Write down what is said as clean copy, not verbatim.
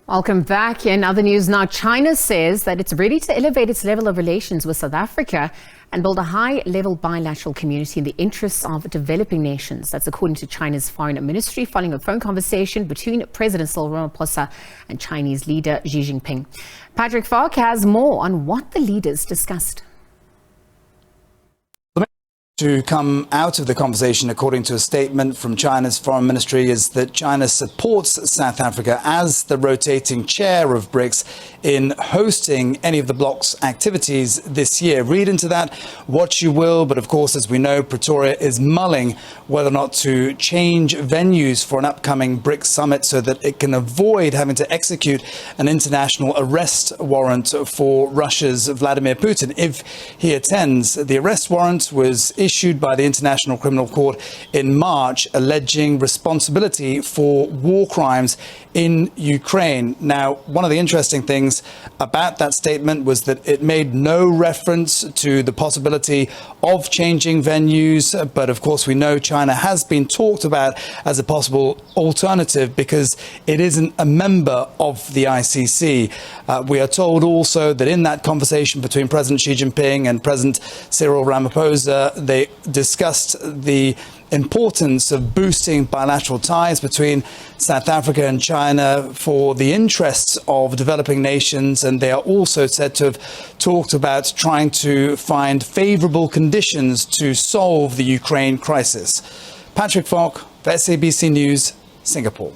Welcome back. In other news now, China says that it's ready to elevate its level of relations with South Africa and build a high-level bilateral community in the interests of developing nations. That's according to China's foreign ministry following a phone conversation between President Cyril Ramaphosa and Chinese leader Xi Jinping. Patrick Falk has more on what the leaders discussed. To come out of the conversation, according to a statement from China's foreign ministry, is that China supports South Africa as the rotating chair of BRICS in hosting any of the bloc's activities this year. Read into that what you will, but of course, as we know, Pretoria is mulling whether or not to change venues for an upcoming BRICS summit so that it can avoid having to execute an international arrest warrant for Russia's Vladimir Putin if he attends. The arrest warrant was issued by the International Criminal Court in March, alleging responsibility for war crimes in Ukraine. Now, one of the interesting things about that statement was that it made no reference to the possibility of changing venues. But of course, we know China has been talked about as a possible alternative because it isn't a member of the ICC. We are told also that in that conversation between President Xi Jinping and President Cyril Ramaphosa, they discussed the importance of boosting bilateral ties between South Africa and China for the interests of developing nations, and they are also said to have talked about trying to find favourable conditions to solve the Ukraine crisis. Patrick Falk for SABC News, Singapore.